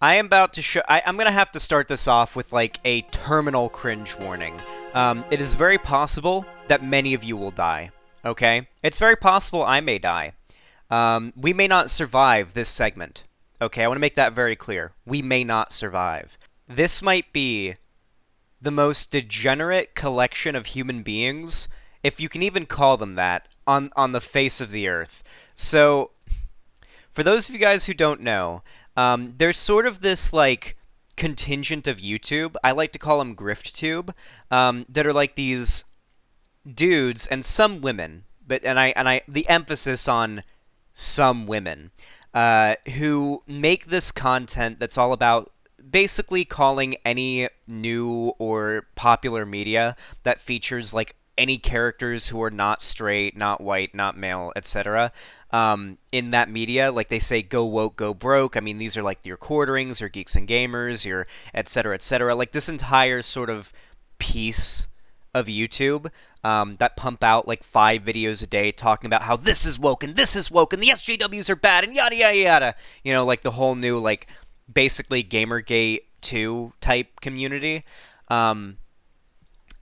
I am about to show. I'm gonna have to start this off with like a terminal cringe warning. It is very possible that many of you will die. Okay, it's very possible I may die. We may not survive this segment. Okay, I want to make that very clear. We may not survive. This might be the most degenerate collection of human beings, if you can even call them that, on the face of the earth. So, for those of you guys who don't know, there's sort of this, like, contingent of YouTube, I like to call them GriftTube, that are like these dudes and some women, the emphasis on some women, who make this content that's all about basically calling any new or popular media that features like any characters who are not straight, not white, not male, etc. In that media, like they say, go woke, go broke. I mean, these are like your quarterings, your geeks and gamers, your etc. etc. Like this entire sort of piece of YouTube that pump out like 5 videos a day talking about how this is woke and this is woke and the SJWs are bad and yada yada yada. You know, like the whole new like basically Gamergate 2 type community.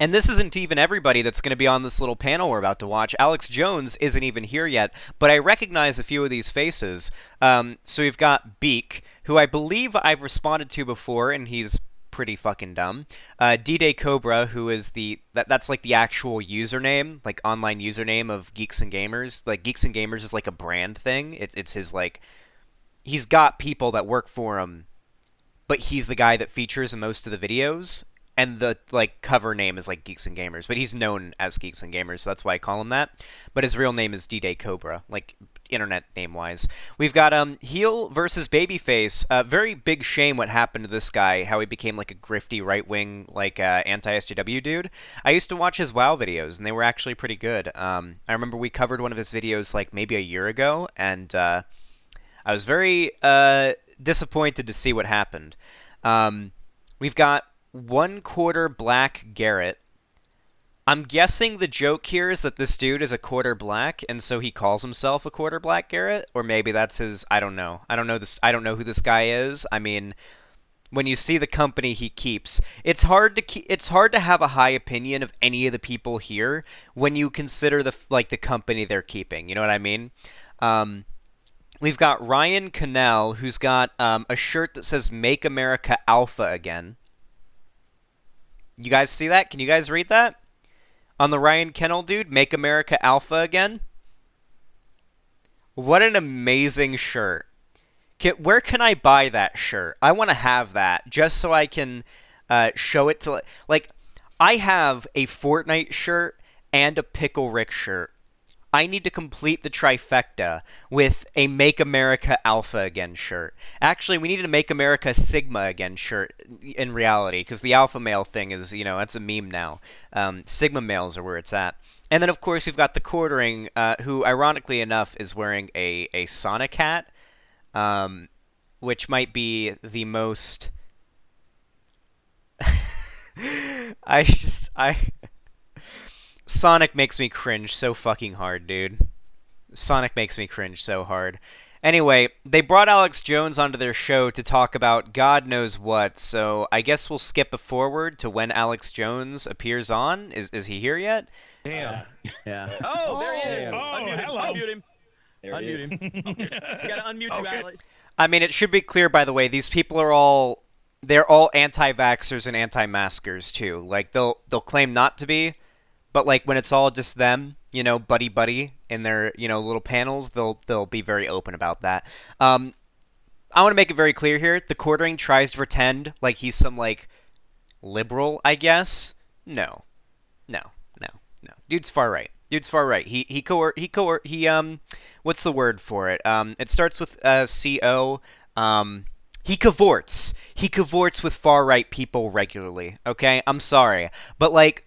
And this isn't even everybody that's going to be on this little panel we're about to watch. Alex Jones isn't even here yet, but I recognize a few of these faces. So we've got Beak, who I believe I've responded to before, and he's pretty fucking dumb. D-Day Cobra, who is that's like the actual username, like online username of Geeks and Gamers. Like Geeks and Gamers is like a brand thing. It's his like, he's got people that work for him, but he's the guy that features in most of the videos. And the like cover name is like Geeks and Gamers, but he's known as Geeks and Gamers, so that's why I call him that. But his real name is D-Day Cobra, like internet name-wise. We've got Heel versus Babyface. Very big shame what happened to this guy, how he became like a grifty right-wing, like anti-SJW dude. I used to watch his WoW videos, and they were actually pretty good. I remember we covered one of his videos like maybe a year ago, and I was very disappointed to see what happened. We've got 1/4 Black Garrett. I'm guessing the joke here is that this dude is a quarter black, and so he calls himself a quarter Black Garrett, or maybe that's his. I don't know. I don't know this. I don't know who this guy is. I mean, when you see the company he keeps, it's hard to have a high opinion of any of the people here when you consider the company they're keeping. You know what I mean? We've got Ryan Cannell, who's got a shirt that says "Make America Alpha Again." You guys see that? Can you guys read that? On the Ryan Kennel dude, Make America Alpha Again. What an amazing shirt. Where can I buy that shirt? I want to have that just so I can show it to... Like, I have a Fortnite shirt and a Pickle Rick shirt. I need to complete the trifecta with a Make America Alpha Again shirt. Actually, we need to Make America Sigma Again shirt in reality, because the alpha male thing is, you know, that's a meme now. Sigma males are where it's at. And then, of course, we've got TheQuartering, who, ironically enough, is wearing a Sonic hat, which might be the most... Sonic makes me cringe so fucking hard, dude. Sonic makes me cringe so hard. Anyway, they brought Alex Jones onto their show to talk about God knows what, so I guess we'll skip a forward to when Alex Jones appears on. Is he here yet? Damn. Yeah. Oh, there he is. Oh, Unmute him. hello. Unmute him. There it is. Unmute him. We gotta unmute you, Alex. I mean, it should be clear, by the way, these people are all... They're all anti-vaxxers and anti-maskers, too. Like, they'll claim not to be... But like when it's all just them, you know, buddy in their, you know, little panels, they'll be very open about that. I want to make it very clear here. TheQuartering tries to pretend like he's some like liberal, I guess. No. Dude's far right. He what's the word for it? It starts with CO. He cavorts. He cavorts with far right people regularly. Okay, I'm sorry, but like.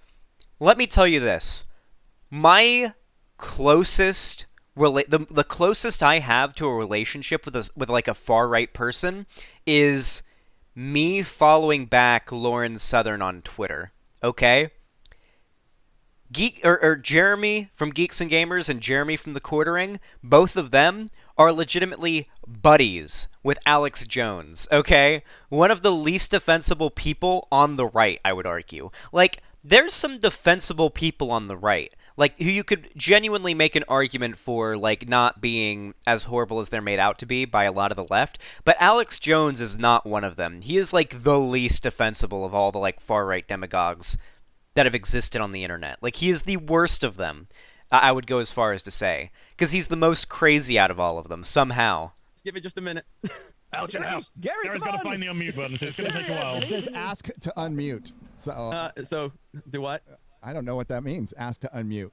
Let me tell you this. My closest the closest I have to a relationship with like a far right person is me following back Lauren Southern on Twitter. Okay? Jeremy from Geeks and Gamers and Jeremy from TheQuartering, both of them are legitimately buddies with Alex Jones, okay? One of the least defensible people on the right, I would argue. Like, there's some defensible people on the right, like, who you could genuinely make an argument for, like, not being as horrible as they're made out to be by a lot of the left, but Alex Jones is not one of them. He is, like, the least defensible of all the, like, far-right demagogues that have existed on the internet. Like, he is the worst of them, I would go as far as to say, because he's the most crazy out of all of them, somehow. Let's give it just a minute. Ouch in the house. Gary's got to find the unmute button, so it's going to take a while. It says ask to unmute. So, do what? I don't know what that means. Ask to unmute.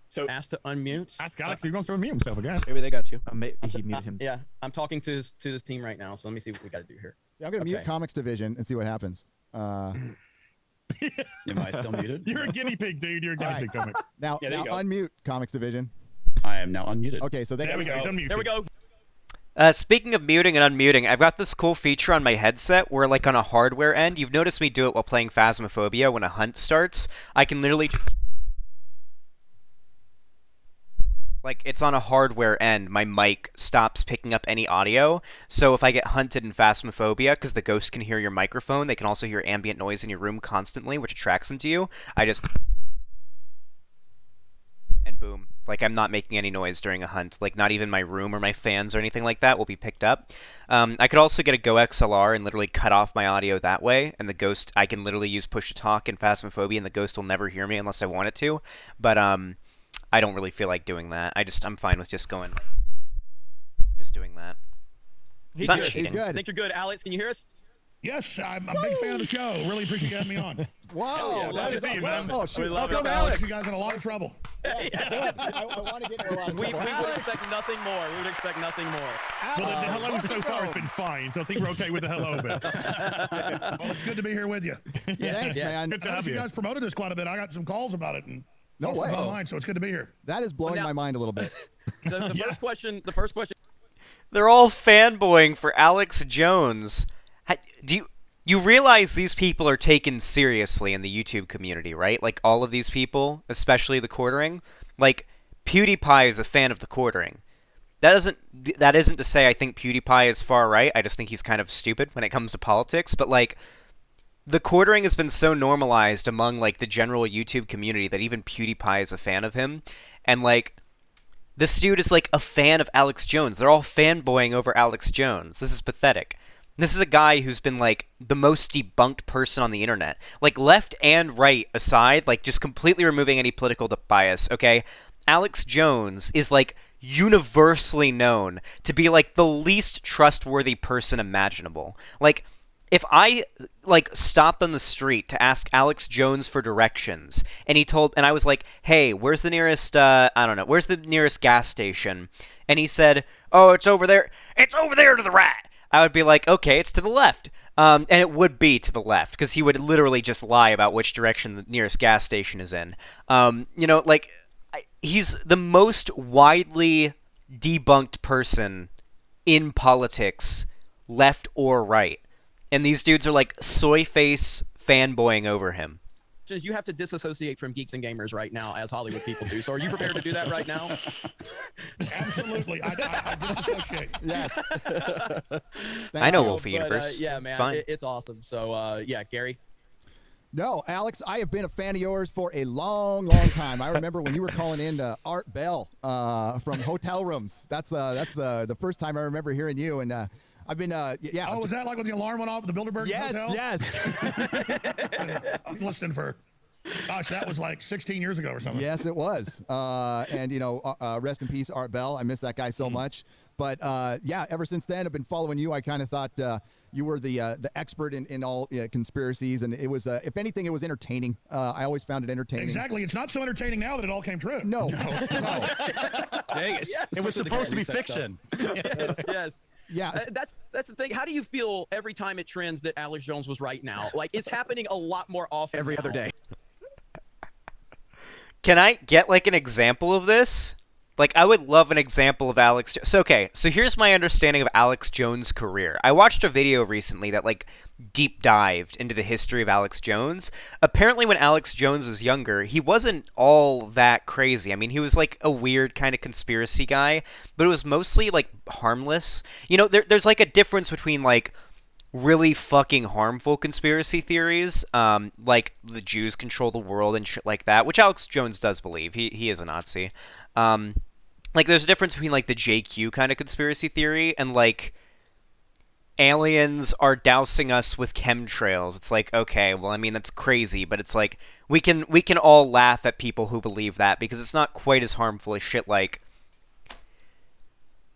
So, ask to unmute? Ask Alex, he wants to unmute himself, I guess. Maybe they got you. He muted him. Yeah, I'm talking to his team right now, so let me see what we got to do here. Yeah, I'm going to mute Comics Division and see what happens. Am I still muted? You're a guinea pig, dude. You're a guinea pig, Comic. Now unmute Comics Division. I am now unmuted. Okay, so there we go. He's unmuted. There we go. Speaking of muting and unmuting, I've got this cool feature on my headset where, like, on a hardware end, you've noticed me do it while playing Phasmophobia when a hunt starts. I can literally just... Like, it's on a hardware end, my mic stops picking up any audio, so if I get hunted in Phasmophobia, because the ghosts can hear your microphone, they can also hear ambient noise in your room constantly, which attracts them to you, I just... And boom. Like, I'm not making any noise during a hunt. Like, not even my room or my fans or anything like that will be picked up. I could also get a Go XLR and literally cut off my audio that way, and the ghost, I can literally use push-to-talk in Phasmophobia, and the ghost will never hear me unless I want it to, but, I don't really feel like doing that. I'm fine with just doing that. He's not good. cheating. He's good. I think you're good. Alex, can you hear us? Yes, I'm a big fan of the show. Really appreciate you having me on. Wow, Glad to see you, man. Oh, shoot. We love Welcome, it, Alex. You guys in a lot of trouble. I want to get in a lot of We trouble. would expect nothing more. We would expect nothing more. Well, the hello so far has been fine, so I think we're okay with the hello bit. Well, it's good to be here with you. Thanks, man. Good to have you. You guys promoted this quite a bit. I got some calls about it and No way. online, so it's good to be here. That is blowing Well, now- my mind a little bit. The first question. They're all fanboying for Alex Jones. Do you realize these people are taken seriously in the YouTube community, right? Like, all of these people, especially TheQuartering. Like, PewDiePie is a fan of TheQuartering. That isn't to say I think PewDiePie is far right. I just think he's kind of stupid when it comes to politics. But, like, TheQuartering has been so normalized among, like, the general YouTube community that even PewDiePie is a fan of him. And, like, this dude is, like, a fan of Alex Jones. They're all fanboying over Alex Jones. This is pathetic. This is a guy who's been, like, the most debunked person on the internet. Like, left and right aside, like, just completely removing any political bias, okay? Alex Jones is, like, universally known to be, like, the least trustworthy person imaginable. Like, if I, like, stopped on the street to ask Alex Jones for directions, and I was like, hey, where's the nearest, where's the nearest gas station? And he said, oh, it's over there to the right. I would be like, okay, it's to the left. And it would be to the left, because he would literally just lie about which direction the nearest gas station is in. He's the most widely debunked person in politics, left or right. And these dudes are like soy face fanboying over him. You have to disassociate from geeks and gamers right now, as Hollywood people do. So are you prepared to do that right now? Absolutely. I disassociate. Yes. I know you. Wolfie Universe. Yeah, man, it's fine. it's awesome. So, yeah, Gary. No, Alex, I have been a fan of yours for a long, long time. I remember when you were calling in to Art Bell from Hotel Rooms. That's the first time I remember hearing you, and I've been yeah. Oh, was that like when the alarm went off at the Bilderberg Hotel? Yes. I'm listening for, gosh, that was like 16 years ago or something. Yes, it was. And, rest in peace, Art Bell. I miss that guy so much. But, yeah, ever since then, I've been following you. I kind of thought you were the expert in all conspiracies. And it was, if anything, it was entertaining. I always found it entertaining. Exactly. It's not so entertaining now that it all came true. No. Dang it. Yes. It was supposed to be fiction. Yes. Yeah. That's the thing. How do you feel every time it trends that Alex Jones was right now? Like, it's happening a lot more often Every now. other day. Can I get, like, an example of this? Like, I would love an example of Alex. So, okay, so here's my understanding of Alex Jones' career. I watched a video recently that, like, deep dived into the history of Alex Jones. Apparently, when Alex Jones was younger, he wasn't all that crazy. I mean, he was, like, a weird kind of conspiracy guy, but it was mostly, like, harmless. You know, there's, like, a difference between, like, really fucking harmful conspiracy theories, like the Jews control the world and shit like that, which Alex Jones does believe. He is a Nazi. Like, there's a difference between, like, the JQ kind of conspiracy theory and, like, aliens are dousing us with chemtrails. It's like, okay, well, I mean, that's crazy, but it's like, we can all laugh at people who believe that because it's not quite as harmful as shit like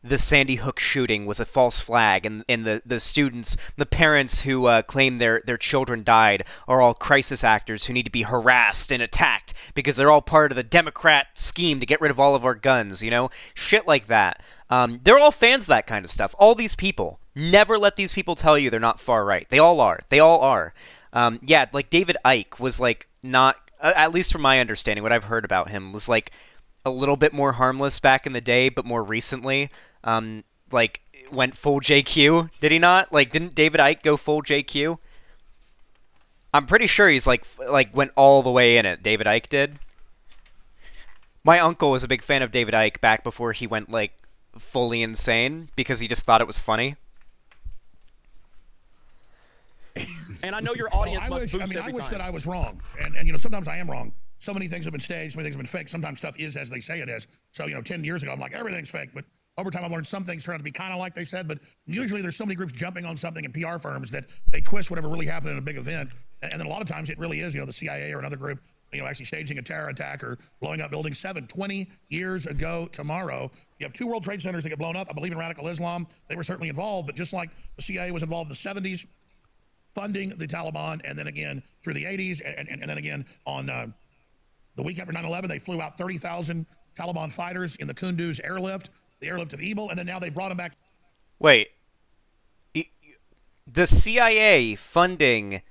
the Sandy Hook shooting was a false flag, and the students, the parents who claim their children died are all crisis actors who need to be harassed and attacked because they're all part of the Democrat scheme to get rid of all of our guns, you know? Shit like that. They're all fans of that kind of stuff. All these people. Never let these people tell you they're not far right. They all are. They all are. Yeah, like David Icke was like not, at least from my understanding, what I've heard about him was like a little bit more harmless back in the day, but more recently, like, went full JQ, did he not? Like, didn't David Icke go full JQ? I'm pretty sure he's, like went all the way in it, David Icke did. My uncle was a big fan of David Icke back before he went, like, fully insane, because he just thought it was funny. And I know your audience I must wish, boost I mean, I every wish time. that I was wrong. And, you know, sometimes I am wrong. So many things have been staged, so many things have been fake. Sometimes stuff is as they say it is. So, you know, 10 years ago, I'm like, everything's fake. But over time, I've learned some things turn out to be kind of like they said. But usually there's so many groups jumping on something in PR firms that they twist whatever really happened in a big event. And then a lot of times it really is, you know, the CIA or another group, you know, actually staging a terror attack or blowing up Building 7. 20 years ago tomorrow, you have 2 World Trade Centers that get blown up. I believe in radical Islam. They were certainly involved. But just like the CIA was involved in the 70s, funding the Taliban, and then again through the 80s, and then again on the week after 9/11, they flew out 30,000 Taliban fighters in the Kunduz airlift, the airlift of evil, and then now they brought them back. Wait. The CIA funding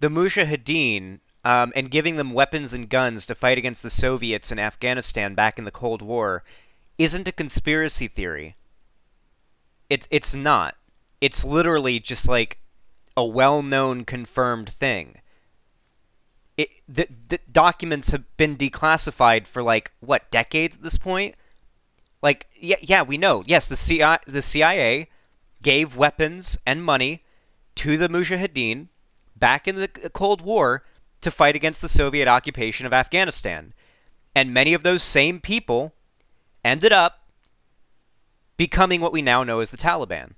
the Mujahideen and giving them weapons and guns to fight against the Soviets in Afghanistan back in the Cold War isn't a conspiracy theory. It's not. It's literally just like a well-known confirmed thing. The documents have been declassified for, like, what, decades at this point? Like, yeah, we know. Yes, the CIA gave weapons and money to the Mujahideen back in the Cold War to fight against the Soviet occupation of Afghanistan. And many of those same people ended up becoming what we now know as the Taliban.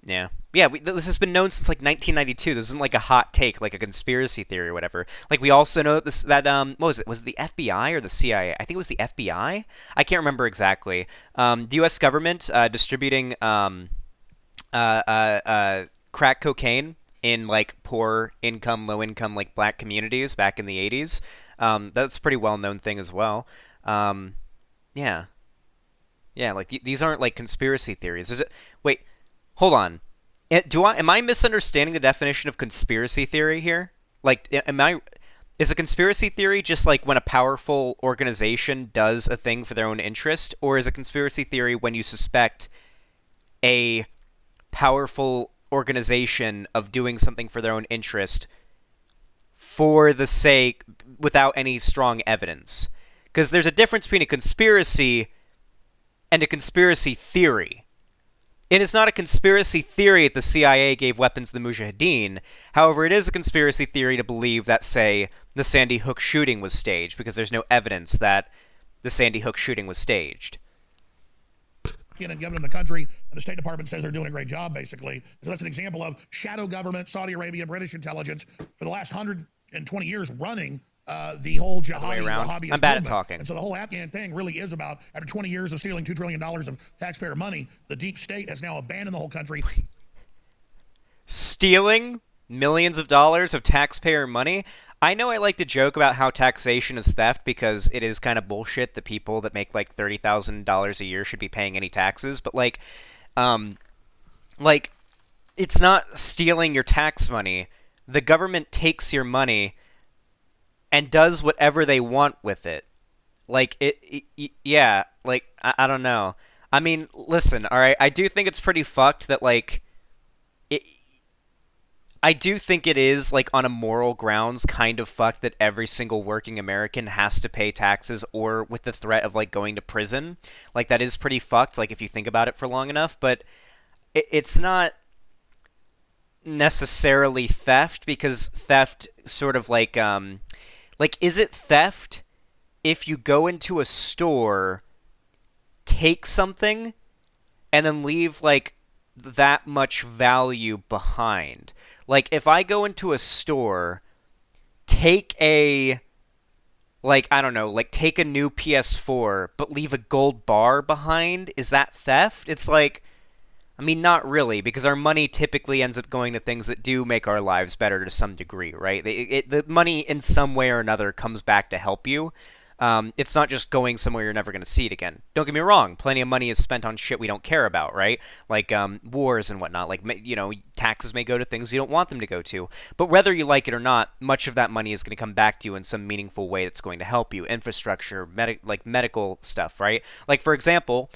Yeah. Yeah, this has been known since, like, 1992. This isn't, like, a hot take, like a conspiracy theory or whatever. Like, we also know that what was it? Was it the FBI or the CIA? I think it was the FBI? I can't remember exactly. The U.S. government distributing crack cocaine in, like, poor income, low income, like, black communities back in the 80s. That's a pretty well-known thing as well. Yeah. Yeah, like, these aren't, like, conspiracy theories. Wait. Hold on. Am I misunderstanding the definition of conspiracy theory here? Like, is a conspiracy theory just like when a powerful organization does a thing for their own interest, or is a conspiracy theory when you suspect a powerful organization of doing something for their own interest for the sake, without any strong evidence? Because there's a difference between a conspiracy and a conspiracy theory. It is not a conspiracy theory that the CIA gave weapons to the Mujahideen. However, it is a conspiracy theory to believe that, say, the Sandy Hook shooting was staged, because there's no evidence that the Sandy Hook shooting was staged. And given them the country, and the State Department says they're doing a great job, basically. So that's an example of shadow government, Saudi Arabia, British intelligence, for the last 120 years running the whole jihadi, Wahhabist I'm bad movement. at talking. And so the whole Afghan thing really is about, after 20 years of stealing $2 trillion of taxpayer money, the deep state has now abandoned the whole country. Stealing millions of dollars of taxpayer money? I know I like to joke about how taxation is theft because it is kind of bullshit that people that make like $30,000 a year should be paying any taxes, but like, it's not stealing your tax money. The government takes your money and does whatever they want with it. Like yeah, like I don't know. I mean, listen, all right. I do think it's pretty fucked that like it. I do think it is like on a moral grounds kind of fucked that every single working American has to pay taxes or with the threat of like going to prison. Like that is pretty fucked. Like if you think about it for long enough, but it's not necessarily theft because theft sort of like is it theft if you go into a store, take something, and then leave like that much value behind? Like if I go into a store, take a like I don't know, like take a new PS4 but leave a gold bar behind, is that theft? It's like I mean, not really, because our money typically ends up going to things that do make our lives better to some degree, right? The money in some way or another comes back to help you. It's not just going somewhere you're never going to see it again. Don't get me wrong. Plenty of money is spent on shit we don't care about, right? Like wars and whatnot. Like, you know, taxes may go to things you don't want them to go to. But whether you like it or not, much of that money is going to come back to you in some meaningful way that's going to help you. Infrastructure, like medical stuff, right? Like, for example,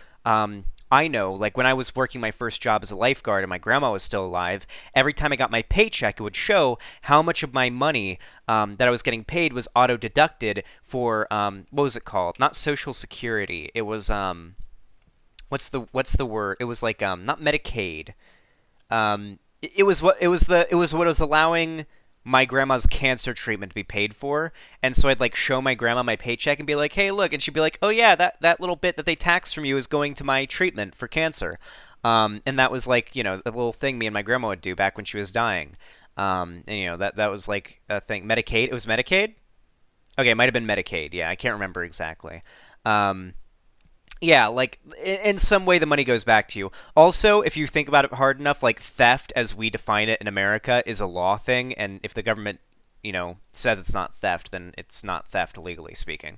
I know, like when I was working my first job as a lifeguard and my grandma was still alive, every time I got my paycheck, it would show how much of my money that I was getting paid was auto-deducted for, what was it called? Not Social Security. It was, what's the word? It was like, not Medicaid. It was what was allowing my grandma's cancer treatment to be paid for, and so I'd like show my grandma my paycheck and be like, hey look, and she'd be like, oh yeah, that little bit that they taxed from you is going to my treatment for cancer. And that was like, you know, a little thing me and my grandma would do back when she was dying. And you know, that was like a thing. Medicaid, it was Medicaid? Okay, it might have been Medicaid, yeah, I can't remember exactly. Yeah, like, in some way the money goes back to you. Also, if you think about it hard enough, like, theft as we define it in America is a law thing, and if the government, you know, says it's not theft, then it's not theft, legally speaking.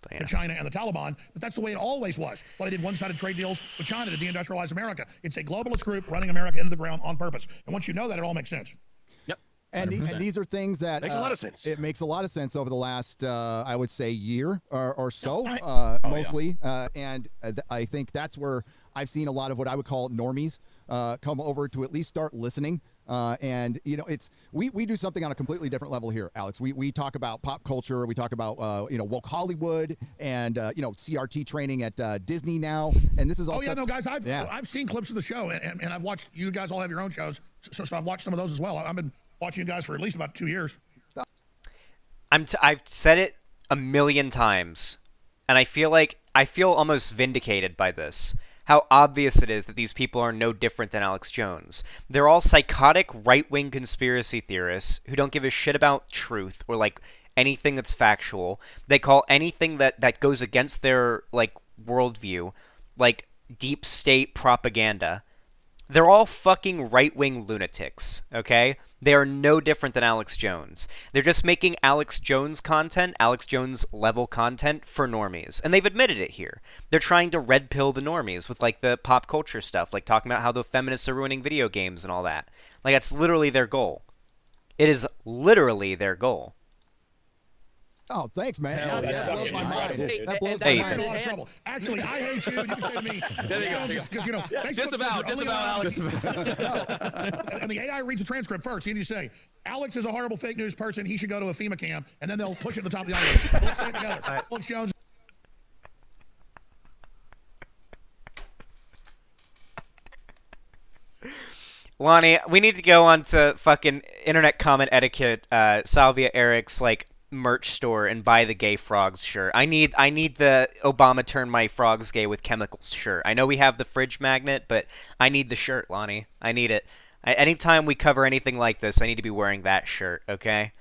But, yeah. China and the Taliban, but that's the way it always was. Well, they did one-sided trade deals with China to deindustrialize America. It's a globalist group running America into the ground on purpose. And once you know that, it all makes sense. And these are things that makes a lot of sense. It makes a lot of sense over the last, I would say, year or so, mostly. And I think that's where I've seen a lot of what I would call normies come over to at least start listening. And you know, it's we do something on a completely different level here, Alex. We talk about pop culture. We talk about you know, woke Hollywood and you know, CRT training at Disney now. And this is all. Oh yeah, no guys, I've seen clips of the show and I've watched. You guys all have your own shows, so I've watched some of those as well. I've been watching you guys for at least about 2 years. I've said it a million times, and I feel almost vindicated by this. How obvious it is that these people are no different than Alex Jones. They're all psychotic right-wing conspiracy theorists who don't give a shit about truth or like anything that's factual. They call anything that goes against their like worldview like deep state propaganda. They're all fucking right-wing lunatics, okay? They are no different than Alex Jones. They're just making Alex Jones content, Alex Jones level content for normies. And they've admitted it here. They're trying to red pill the normies with like the pop culture stuff, like talking about how the feminists are ruining video games and all that. Like that's literally their goal. It is literally their goal. Oh, thanks, man. Hell That yeah. blows my mind. Hey, That blows hey, my I'm in a mind. lot of trouble. Actually, I hate you. You can say to me, because you know, Facebook Just says about you're only Alex. and the AI reads the transcript first. And you say, Alex is a horrible fake news person. He should go to a FEMA camp, and then they'll push it to the top of the audience. Let's say it together. Alex Jones. Lonnie, we need to go on to fucking internet comment etiquette, Salvia Eric's like merch store and buy the gay frogs shirt. I need the Obama turn my frogs gay with chemicals shirt. I know we have the fridge magnet, but I need the shirt, Lonnie. I need it. Anytime we cover anything like this, I need to be wearing that shirt, okay?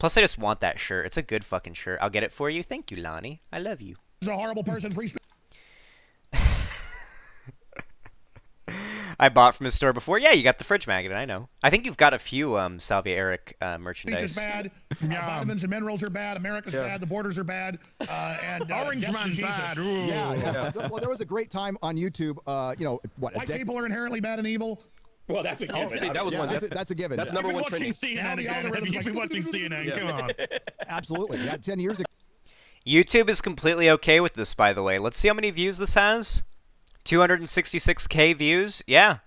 Plus, I just want that shirt. It's a good fucking shirt. I'll get it for you. Thank you, Lonnie. I love you. Is a horrible person. Free speech I bought from his store before. Yeah, you got the fridge magnet. I know. I think you've got a few Salvia Eric merchandise. is bad. Vitamins and minerals are bad. America's bad. The borders are bad. And Orange death to man's Jesus. bad. Yeah. Well, there was a great time on YouTube. You know what? White people are inherently bad and evil. Well, that's a given. That was one. That's a given. That's Yeah. number You've been one watching trending. CNN Now the again. algorithm's You've been watching CNN. Yeah. Come on. Absolutely. Yeah, 10 years ago. YouTube is completely okay with this, by the way. Let's see how many views this has. 266K views. Yeah.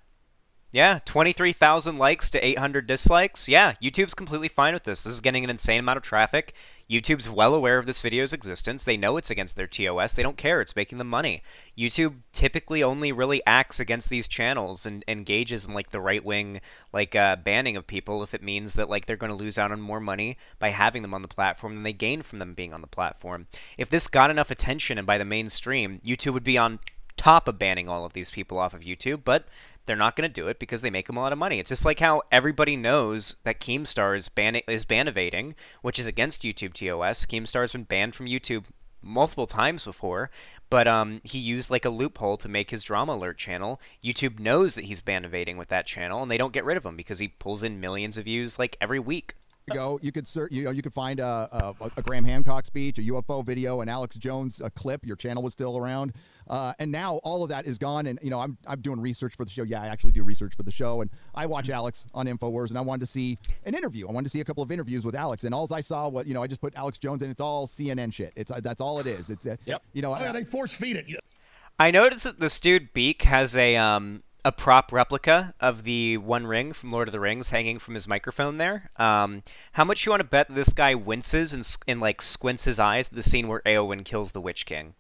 Yeah, 23,000 likes to 800 dislikes. Yeah, YouTube's completely fine with this. This is getting an insane amount of traffic. YouTube's well aware of this video's existence. They know it's against their TOS. They don't care. It's making them money. YouTube typically only really acts against these channels and engages in like the right-wing banning of people if it means that like they're going to lose out on more money by having them on the platform than they gain from them being on the platform. If this got enough attention and by the mainstream, YouTube would be on top of banning all of these people off of YouTube, but they're not going to do it because they make them a lot of money. It's just like how everybody knows that Keemstar is ban-evading, which is against YouTube TOS. Keemstar's been banned from YouTube multiple times before, but he used like a loophole to make his Drama Alert channel. YouTube knows that he's ban-evading with that channel, and they don't get rid of him because he pulls in millions of views like every week. You could you could find a Graham Hancock speech, a UFO video, an Alex Jones clip. Your channel was still around, and now all of that is gone. And I'm doing research for the show. Yeah, I actually do research for the show, and I watch Alex on Infowars, and I wanted to see an interview. I wanted to see a couple of interviews with Alex, and all I saw was I just put Alex Jones, and it's all CNN shit. That's all it is. It's Yep. They force feed it. I noticed that this dude Beak has a prop replica of the One Ring from Lord of the Rings hanging from his microphone there. How much you want to bet that this guy winces and like squints his eyes at the scene where Eowyn kills the Witch King?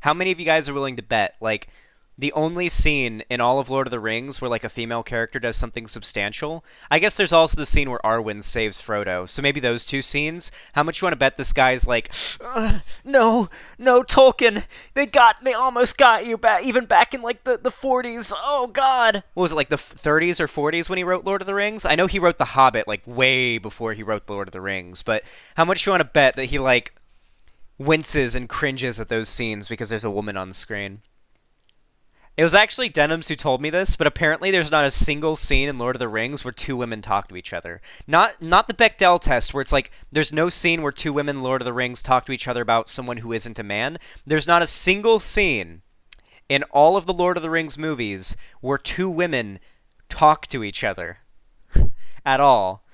How many of you guys are willing to bet like the only scene in all of Lord of the Rings where like a female character does something substantial? I guess there's also the scene where Arwen saves Frodo. So maybe those two scenes. How much you want to bet this guy's like, no, Tolkien, they almost got you back, even back in like the 40s. Oh God, what was it, like the 30s or 40s when he wrote Lord of the Rings? I know he wrote The Hobbit like way before he wrote Lord of the Rings, but how much you want to bet that he like winces and cringes at those scenes because there's a woman on the screen? It was actually Denims who told me this, but apparently there's not a single scene in Lord of the Rings where two women talk to each other. Not the Bechdel test, where it's like there's no scene where two women in Lord of the Rings talk to each other about someone who isn't a man. There's not a single scene in all of the Lord of the Rings movies where two women talk to each other at all,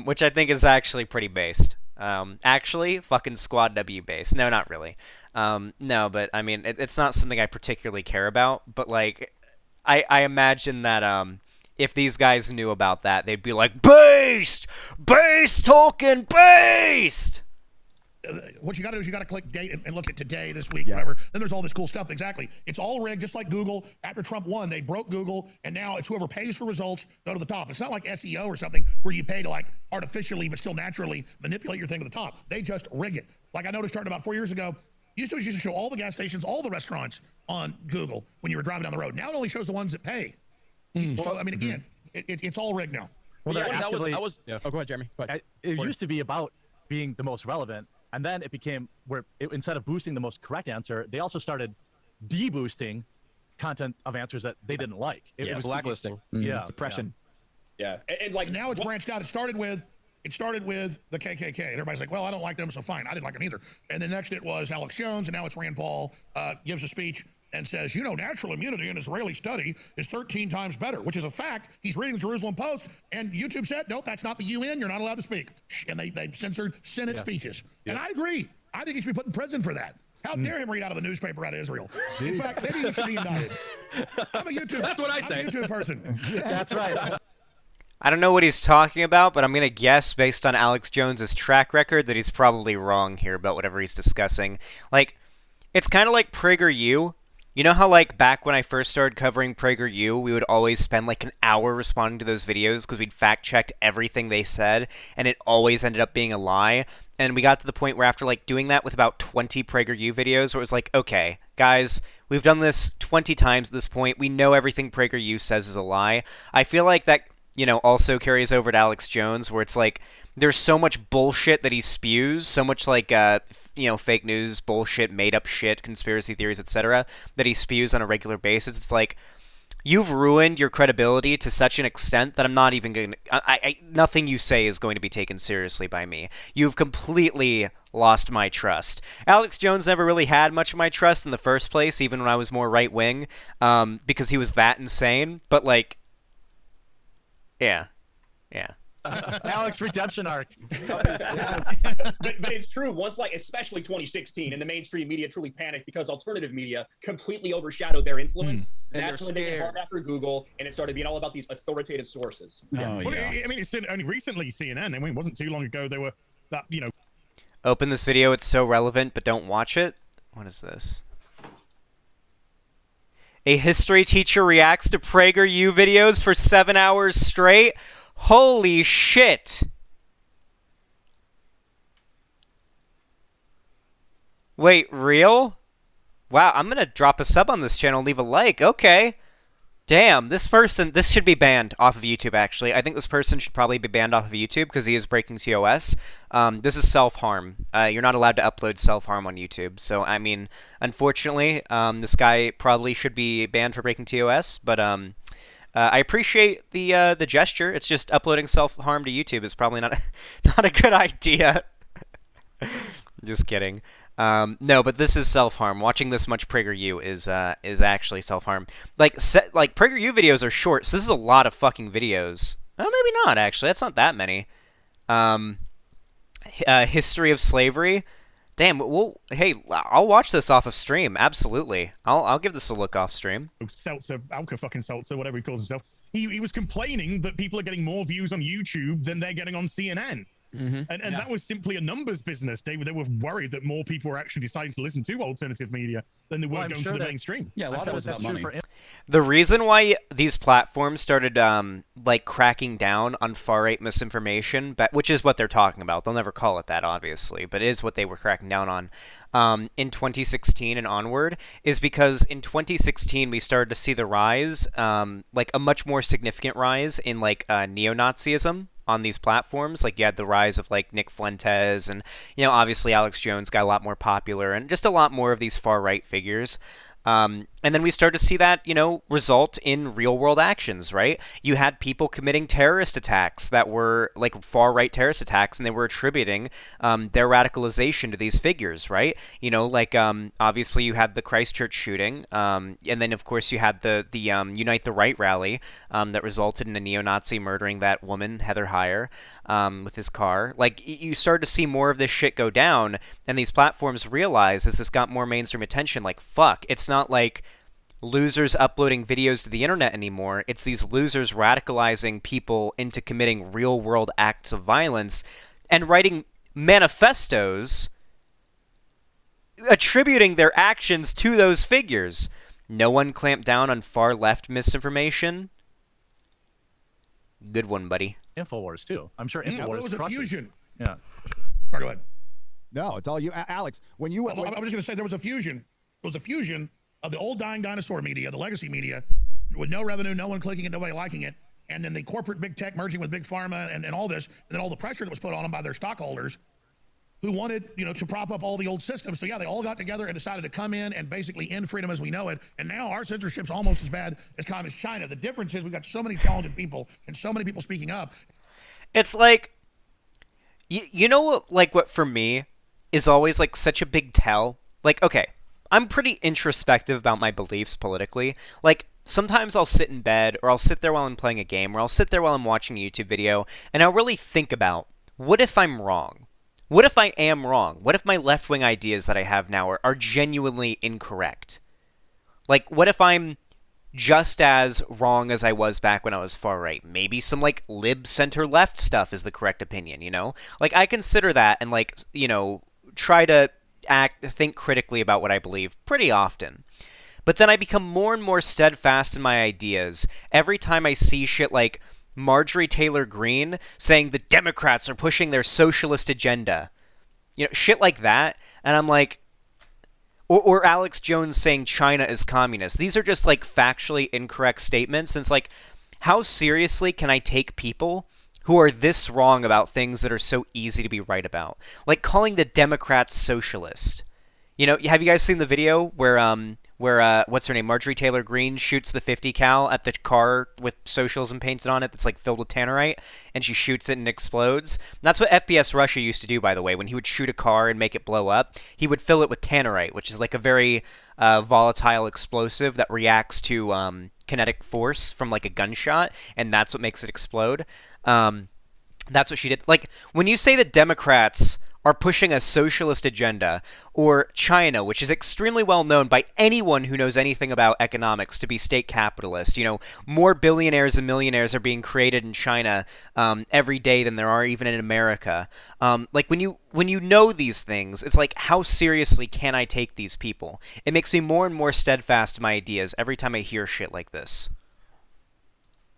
which I think is actually pretty based. Actually, fucking Squad W based. No, not really. No, but I mean, it's not something I particularly care about, but like, I imagine that, if these guys knew about that, they'd be like, based! Based, Tolkien, based! What you got to do is you got to click date and look at today, this week, whatever. Then there's all this cool stuff. Exactly. It's all rigged, just like Google. After Trump won, they broke Google, and now it's whoever pays for results go to the top. It's not like SEO or something where you pay to like artificially but still naturally manipulate your thing to the top. They just rig it. Like I noticed starting about 4 years ago, used to show all the gas stations, all the restaurants on Google when you were driving down the road. Now it only shows the ones that pay. So I mean, again, it's all rigged now. Well, Yeah, that that actually, was. Oh, go ahead, Jeremy. Go ahead. it used to be about being the most relevant, and then it became instead of boosting the most correct answer, they also started deboosting content of answers that they didn't like. It was blacklisting. Yeah, Suppression. Yeah, and like Now it's branched out. It started with the KKK, and everybody's like, well, I don't like them, so fine. I didn't like them either. And then next it was Alex Jones, and now it's Rand Paul gives a speech and says, natural immunity in Israeli study is 13 times better, which is a fact. He's reading the Jerusalem Post, and YouTube said, nope, that's not the UN. You're not allowed to speak. And they censored Senate speeches. And I agree. I think he should be put in prison for that. How dare him read out of the newspaper out of Israel? In fact, maybe he should be indicted. I'm a YouTube. That's what I say. I'm a YouTube person. that's right. I don't know what he's talking about, but I'm going to guess based on Alex Jones's track record that he's probably wrong here about whatever he's discussing. Like, it's kind of like PragerU. You know how, like, back when I first started covering PragerU, we would always spend, like, an hour responding to those videos because we'd fact-checked everything they said, and it always ended up being a lie. And we got to the point where after, like, doing that with about 20 PragerU videos, where it was like, okay, guys, we've done this 20 times at this point. We know everything PragerU says is a lie. I feel like that, also carries over to Alex Jones, where it's like, there's so much bullshit that he spews, so much, like, fake news, bullshit, made-up shit, conspiracy theories, etc., that he spews on a regular basis. It's like, you've ruined your credibility to such an extent that I'm not even going to... nothing you say is going to be taken seriously by me. You've completely lost my trust. Alex Jones never really had much of my trust in the first place, even when I was more right-wing, because he was that insane. But, like, Yeah. Yeah. Alex redemption arc. But it's true. Once, like, especially 2016, and the mainstream media truly panicked because alternative media completely overshadowed their influence. And That's they're when they went scared. hard after Google, and it started being all about these authoritative sources. Oh, Well, yeah. I mean, it's only recently CNN. I mean, it wasn't too long ago. They were that, you know, Open this video. It's so relevant, but don't watch it. What is this? A history teacher reacts to PragerU videos for 7 hours straight. Holy shit. Wait, real? Wow, I'm gonna drop a sub on this channel, leave a like. Okay. Damn, this should be banned off of YouTube, actually. I think this person should probably be banned off of YouTube because he is breaking TOS. This is self-harm. You're not allowed to upload self-harm on YouTube. So, I mean, unfortunately, this guy probably should be banned for breaking TOS, but I appreciate the gesture. It's just uploading self-harm to YouTube is probably not not a good idea. Just kidding. No, but this is self-harm. Watching this much PragerU is actually self-harm. Like PragerU videos are short, so this is a lot of fucking videos. Oh, maybe not actually. That's not that many. History of slavery. Damn. Well, hey, I'll watch this off of stream. Absolutely. I'll give this a look off stream. Seltzer, Alka fucking Seltzer, whatever he calls himself. He was complaining that people are getting more views on YouTube than they're getting on CNN. And that was simply a numbers business. They were worried that more people were actually deciding to listen to alternative media than they were going to the mainstream. Yeah, a lot of it was about money. The reason why these platforms started like cracking down on far-right misinformation, which is what they're talking about. They'll never call it that, obviously, but it is what they were cracking down on in 2016 and onward, is because in 2016 we started to see the rise, like a much more significant rise in like neo-Nazism on these platforms. Like you had the rise of like Nick Fuentes and, you know, obviously Alex Jones got a lot more popular and just a lot more of these far-right figures. And then we started to see that, you know, result in real-world actions, right? You had people committing terrorist attacks that were, like, far-right terrorist attacks, and they were attributing their radicalization to these figures, right? You know, like, obviously you had the Christchurch shooting, and then, of course, you had the Unite the Right rally that resulted in a neo-Nazi murdering that woman, Heather Heyer, with his car. Like, you started to see more of this shit go down, and these platforms realized, as this got more mainstream attention, like, fuck, it's not like losers uploading videos to the internet anymore. It's these losers radicalizing people into committing real-world acts of violence and writing manifestos attributing their actions to those figures. No one clamped down on far-left misinformation. Good one, buddy. Infowars too. I'm sure Yeah, Infowars it was a crushes. fusion. Yeah. Sorry, go ahead. No, it's all you, Alex. When you, I was just going to say there was a fusion. It was a fusion of the old dying dinosaur media, the legacy media, with no revenue, no one clicking it, nobody liking it, and then the corporate big tech merging with big pharma and all this, and then all the pressure that was put on them by their stockholders who wanted, you know, to prop up all the old systems. So yeah, they all got together and decided to come in and basically end freedom as we know it. And now our censorship's almost as bad as communist China. The difference is we've got so many talented people and so many people speaking up. It's like, you know what, like, what for me is always like such a big tell? Like, okay, I'm pretty introspective about my beliefs politically. Like, sometimes I'll sit in bed, or I'll sit there while I'm playing a game, or I'll sit there while I'm watching a YouTube video, and I'll really think about, what if I'm wrong? What if I am wrong? What if my left-wing ideas that I have now are genuinely incorrect? Like, what if I'm just as wrong as I was back when I was far-right? Maybe some, like, lib-center-left stuff is the correct opinion, you know? Like, I consider that and, like, you know, try to think critically about what I believe pretty often. But then I become more and more steadfast in my ideas every time I see shit like Marjorie Taylor Greene saying the Democrats are pushing their socialist agenda. You know, shit like that. And I'm like, or Alex Jones saying China is communist. These are just like factually incorrect statements. And it's like, how seriously can I take people who are this wrong about things that are so easy to be right about? Like calling the Democrats socialist. You know, have you guys seen the video where where what's her name, Marjorie Taylor Greene shoots the 50 cal at the car with socialism painted on it that's like filled with tannerite, and she shoots it and it explodes. And that's what FPS Russia used to do, by the way. When he would shoot a car and make it blow up, he would fill it with tannerite, which is like a very volatile explosive that reacts to kinetic force from like a gunshot, and that's what makes it explode. That's what she did. Like, when you say that Democrats are pushing a socialist agenda, or China, which is extremely well known by anyone who knows anything about economics to be state capitalist, more billionaires and millionaires are being created in China every day than there are even in America. Like, when you know these things, it's like, how seriously can I take these people? It makes me more and more steadfast in my ideas every time I hear shit like this.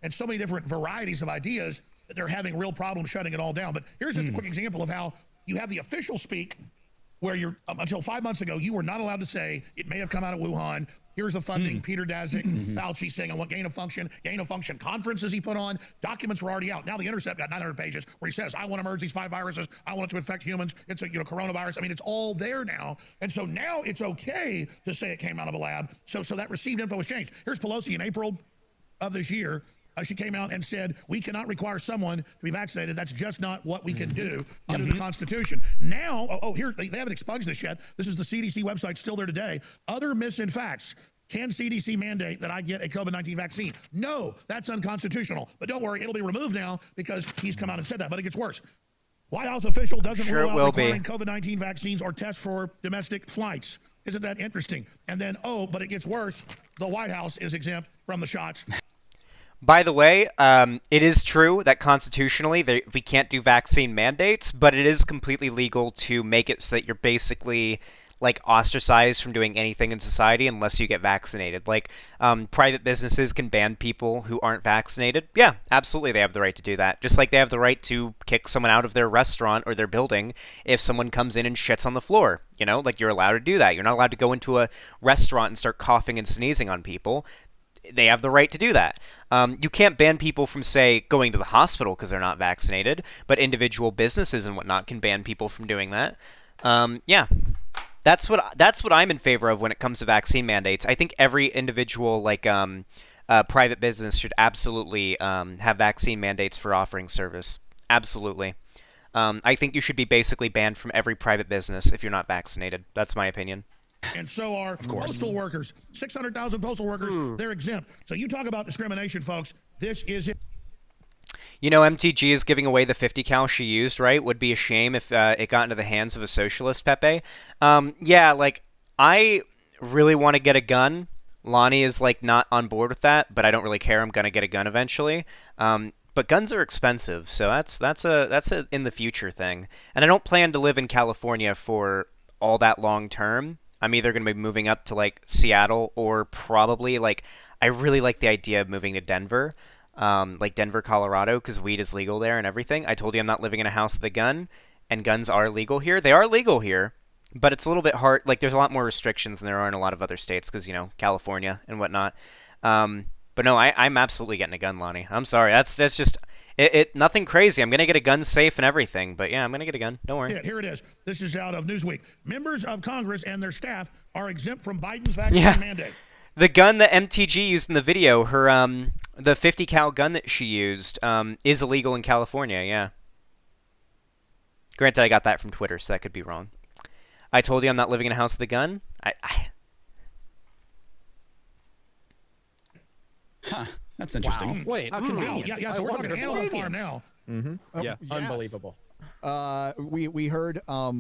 And so many different varieties of ideas that they're having real problems shutting it all down. But here's just a quick example of how you have the official speak where you're, until 5 months ago, you were not allowed to say, it may have come out of Wuhan. Here's the funding. Peter Daszak, Fauci saying, I want gain of function conferences he put on. Documents were already out. Now the Intercept got 900 pages where he says, I want to merge these 5 viruses. I want it to infect humans. It's a coronavirus. I mean, it's all there now. And so now it's okay to say it came out of a lab. So that received info has changed. Here's Pelosi in April of this year. She came out and said, we cannot require someone to be vaccinated. That's just not what we can do under the Constitution. Now, here, they haven't expunged this yet. This is the CDC website, still there today. Other myths and facts. Can CDC mandate that I get a COVID-19 vaccine? No, that's unconstitutional. But don't worry, it'll be removed now because he's come out and said that. But it gets worse. White House official doesn't rule out requiring COVID-19 vaccines or tests for domestic flights. Isn't that interesting? And then, but it gets worse. The White House is exempt from the shots. By the way, it is true that constitutionally we can't do vaccine mandates, but it is completely legal to make it so that you're basically like ostracized from doing anything in society unless you get vaccinated. Like, private businesses can ban people who aren't vaccinated. Yeah, absolutely, they have the right to do that. Just like they have the right to kick someone out of their restaurant or their building if someone comes in and shits on the floor. Like, you're allowed to do that. You're not allowed to go into a restaurant and start coughing and sneezing on people. They have the right to do that. You can't ban people from, say, going to the hospital because they're not vaccinated, but individual businesses and whatnot can ban people from doing that. Yeah, that's what I'm in favor of when it comes to vaccine mandates. I think every individual, private business should absolutely have vaccine mandates for offering service. Absolutely. I think you should be basically banned from every private business if you're not vaccinated. That's my opinion. And so are postal workers. 600,000 postal workers, they're exempt. So you talk about discrimination, folks. This is it. MTG is giving away the 50 cal she used, right? Would be a shame if it got into the hands of a socialist, Pepe. Yeah, I really want to get a gun. Lonnie is, not on board with that, but I don't really care. I'm going to get a gun eventually. But guns are expensive, so that's a in the future thing. And I don't plan to live in California for all that long term. I'm either going to be moving up to Seattle or probably I really like the idea of moving to Denver, Denver, Colorado, because weed is legal there and everything. I told you I'm not living in a house with a gun, and guns are legal here. They are legal here, but it's a little bit hard. There's a lot more restrictions than there are in a lot of other states because, California and whatnot. But no, I'm absolutely getting a gun, Lonnie. I'm sorry. That's just... It nothing crazy. I'm going to get a gun safe and everything. But yeah, I'm going to get a gun. Don't worry. Yeah, here it is. This is out of Newsweek. Members of Congress and their staff are exempt from Biden's vaccine mandate. The gun that MTG used in the video, the 50 cal gun that she used, is illegal in California, yeah. Granted, I got that from Twitter, so that could be wrong. I told you I'm not living in a house with a gun. Huh. That's interesting. Wow. Wait, how convenient. Yeah, so we're talking Animal Farm now. Yeah, Yes. unbelievable. We heard a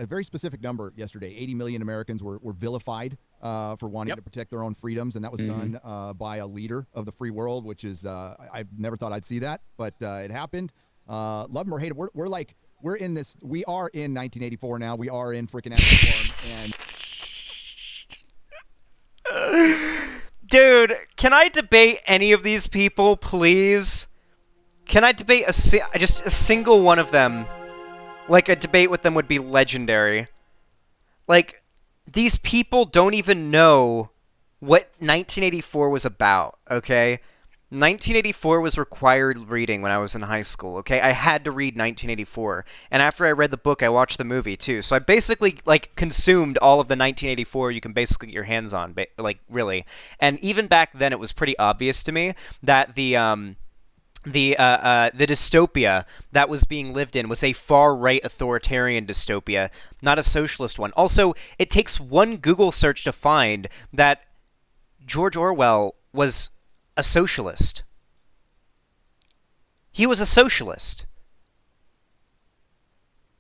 very specific number yesterday. 80 million Americans were vilified for wanting to protect their own freedoms, and that was done by a leader of the free world, which is I've never thought I'd see that, but it happened. Love them or hate them, we're in this. We are in 1984 now. We are in freaking Animal Farm, and Dude, can I debate any of these people, please? Can I debate just a single one of them? A debate with them would be legendary. These people don't even know what 1984 was about, okay? 1984 was required reading when I was in high school, okay? I had to read 1984. And after I read the book, I watched the movie too. So I basically like consumed all of the 1984 you can basically get your hands on, like really. And even back then it was pretty obvious to me that the dystopia that was being lived in was a far-right authoritarian dystopia, not a socialist one. Also, it takes one Google search to find that George Orwell was a socialist. He was a socialist.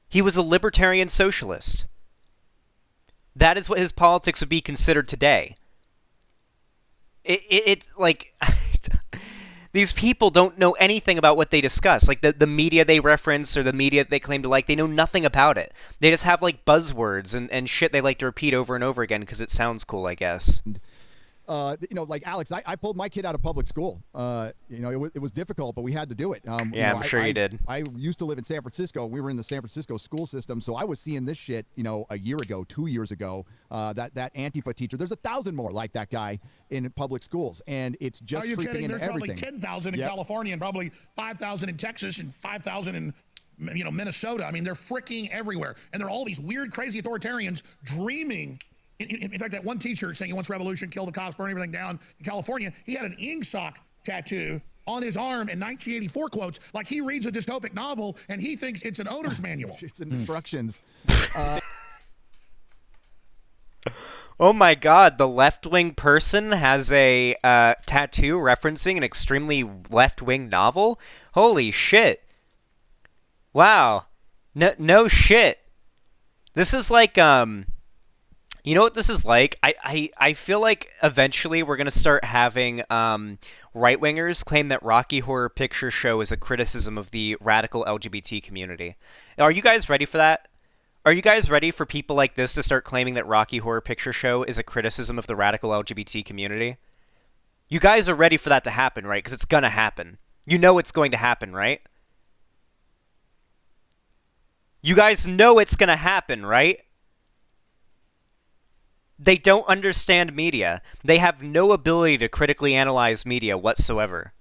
He was a libertarian socialist. That is what his politics would be considered today. It like these people don't know anything about what they discuss. Like the media they reference or the media they claim to like, they know nothing about it. They just have like buzzwords and shit they like to repeat over and over again because it sounds cool, I guess. Like Alex, I pulled my kid out of public school. It was difficult, but we had to do it. I'm sure you did. I used to live in San Francisco. We were in the San Francisco school system, so I was seeing this shit, a year ago, 2 years ago. That Antifa teacher. There's 1,000 more like that guy in public schools, and it's just Are you creeping kidding? into There's everything. probably 10,000 in California and probably 5,000 in Texas and 5,000 in Minnesota. I mean, they're freaking everywhere, and they're all these weird, crazy authoritarians dreaming. In fact, that one teacher saying he wants revolution, kill the cops, burn everything down in California, he had an Ingsoc tattoo on his arm in 1984 quotes, like he reads a dystopic novel and he thinks it's an owner's manual. It's instructions. Oh my god, the left-wing person has a tattoo referencing an extremely left-wing novel? Holy shit. Wow. No shit. This is like, you know what this is like? I feel like eventually we're going to start having right-wingers claim that Rocky Horror Picture Show is a criticism of the radical LGBT community. Are you guys ready for that? Are you guys ready for people like this to start claiming that Rocky Horror Picture Show is a criticism of the radical LGBT community? You guys are ready for that to happen, right? Because it's going to happen. You know it's going to happen, right? You guys know it's going to happen, right? They don't understand media. They have no ability to critically analyze media whatsoever.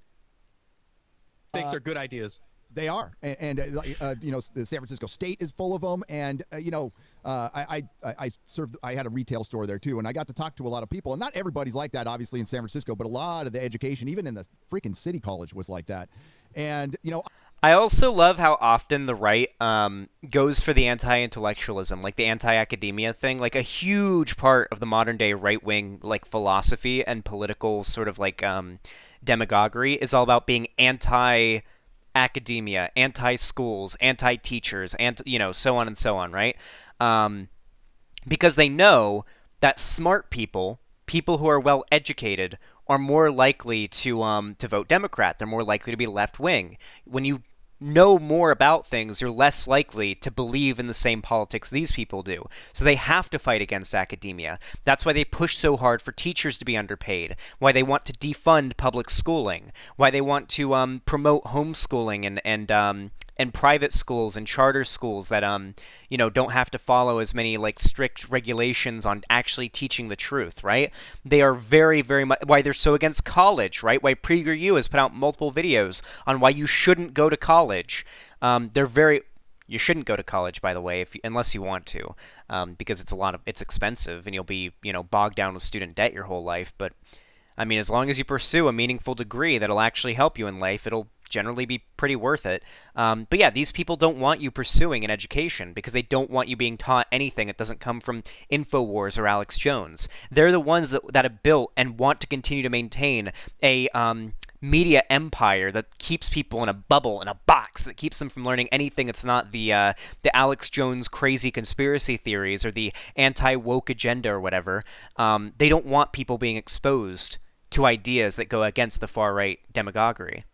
Thinks they're good ideas. They are, and the San Francisco State is full of them, and I served. I had a retail store there too, and I got to talk to a lot of people, and not everybody's like that, obviously, in San Francisco, but a lot of the education, even in the freaking city college, was like that, and I also love how often the right goes for the anti-intellectualism, like the anti-academia thing. Like a huge part of the modern day right-wing like philosophy and political sort of like demagoguery is all about being anti-academia, anti-schools, anti-teachers, so on and so on, right? Because they know that smart people who are well educated, are more likely to vote Democrat. They're more likely to be left-wing. When you know more about things, you're less likely to believe in the same politics these people do. So they have to fight against academia. That's why they push so hard for teachers to be underpaid, why they want to defund public schooling, why they want to promote homeschooling and private schools and charter schools that don't have to follow as many like strict regulations on actually teaching the truth, right? They are very, very much why they're so against college, right? Why PragerU has put out multiple videos on why you shouldn't go to college. You shouldn't go to college, by the way, unless you want to, because it's expensive and you'll be bogged down with student debt your whole life. But I mean, as long as you pursue a meaningful degree that'll actually help you in life, it'll generally be pretty worth it. But yeah, these people don't want you pursuing an education because they don't want you being taught anything that doesn't come from InfoWars or Alex Jones. They're the ones that have built and want to continue to maintain a media empire that keeps people in a bubble, in a box, that keeps them from learning anything that's not the Alex Jones crazy conspiracy theories or the anti-woke agenda or whatever. They don't want people being exposed to ideas that go against the far-right demagoguery.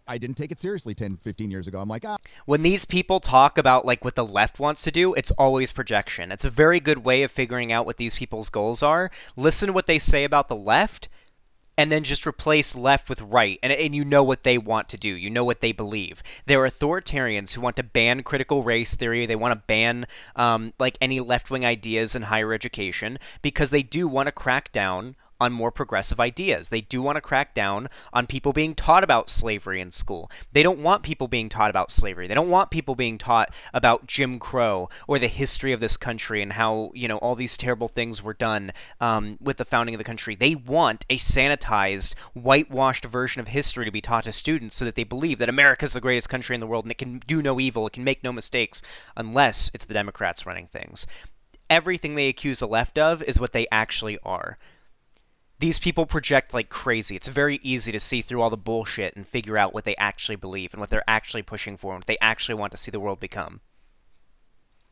I didn't take it seriously 10, 15 years ago. I'm like, When these people talk about like what the left wants to do, it's always projection. It's a very good way of figuring out what these people's goals are. Listen to what they say about the left, and then just replace left with right, and you know what they want to do. You know what they believe. They're authoritarians who want to ban critical race theory. They want to ban like any left-wing ideas in higher education because they do want to crack down on more progressive ideas. They do want to crack down on people being taught about slavery in school. They don't want people being taught about slavery. They don't want people being taught about Jim Crow or the history of this country and how, all these terrible things were done with the founding of the country. They want a sanitized, whitewashed version of history to be taught to students so that they believe that America is the greatest country in the world and it can do no evil, it can make no mistakes, unless it's the Democrats running things. Everything they accuse the left of is what they actually are. These people project like crazy. It's very easy to see through all the bullshit and figure out what they actually believe and what they're actually pushing for and what they actually want to see the world become.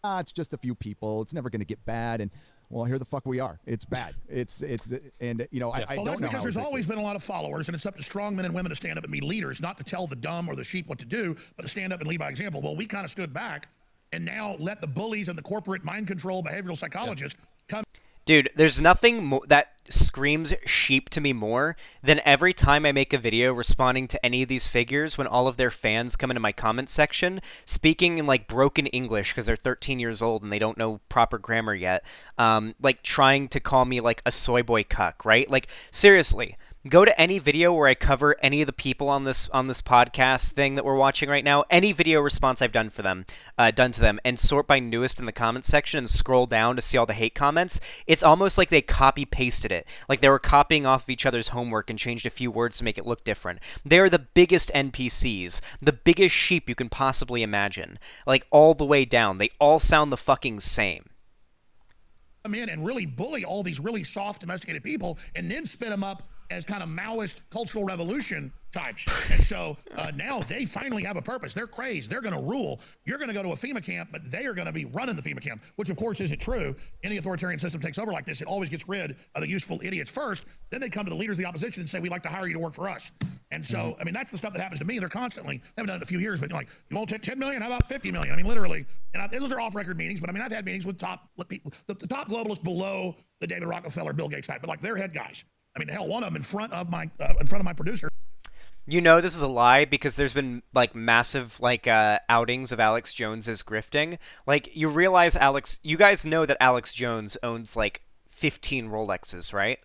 It's just a few people. It's never going to get bad. And, well, here the fuck we are. It's bad. I don't know. Well, that's because there's always been a lot of followers, and it's up to strong men and women to stand up and be leaders, not to tell the dumb or the sheep what to do, but to stand up and lead by example. Well, we kind of stood back and now let the bullies and the corporate mind control behavioral psychologists come. Dude, there's nothing that screams sheep to me more than every time I make a video responding to any of these figures when all of their fans come into my comment section speaking in like broken English because they're 13 years old and they don't know proper grammar yet, like trying to call me like a soy boy cuck, right? Like, seriously. Go to any video where I cover any of the people on this podcast thing that we're watching right now, any video response I've done to them, and sort by newest in the comments section and scroll down to see all the hate comments. It's almost like they copy-pasted it, like they were copying off of each other's homework and changed a few words to make it look different. They are the biggest NPCs, the biggest sheep you can possibly imagine, like all the way down. They all sound the fucking same. Come in and really bully all these really soft, domesticated people and then spin them up as kind of Maoist cultural revolution types. And so now they finally have a purpose. They're crazed. They're going to rule. You're going to go to a FEMA camp, but they are going to be running the FEMA camp, which of course isn't true. Any authoritarian system takes over like this. It always gets rid of the useful idiots first. Then they come to the leaders of the opposition and say, we'd like to hire you to work for us. And so, I mean, that's the stuff that happens to me. They're constantly, haven't done it in a few years, but like, you won't take 10 million? How about 50 million? I mean, literally. And those are off-record meetings, but I mean, I've had meetings with the top globalists below the David Rockefeller, Bill Gates type, but like they're head guys. I mean, hell, one of them in front of my producer. You know this is a lie because there's been like massive like outings of Alex Jones as grifting. Like, you realize you guys know that Alex Jones owns like 15 Rolexes, right?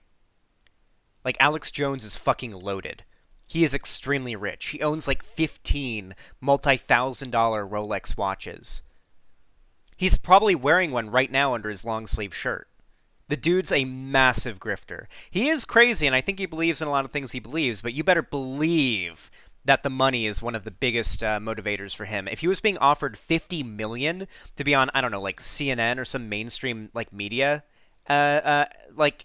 Like, Alex Jones is fucking loaded. He is extremely rich. He owns like 15 multi-$1,000 Rolex watches. He's probably wearing one right now under his long sleeve shirt. The dude's a massive grifter. He is crazy, and I think he believes in a lot of things he believes, but you better believe that the money is one of the biggest motivators for him. If he was being offered $50 million to be on, I don't know, like CNN or some mainstream like media like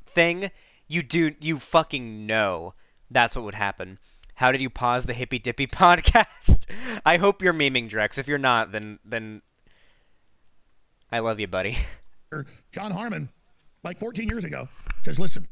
thing, you fucking know that's what would happen. How did you pause the Hippy Dippy podcast? I hope you're memeing, Drex. If you're not, then I love you, buddy. John Harmon, like 14 years ago, says, listen,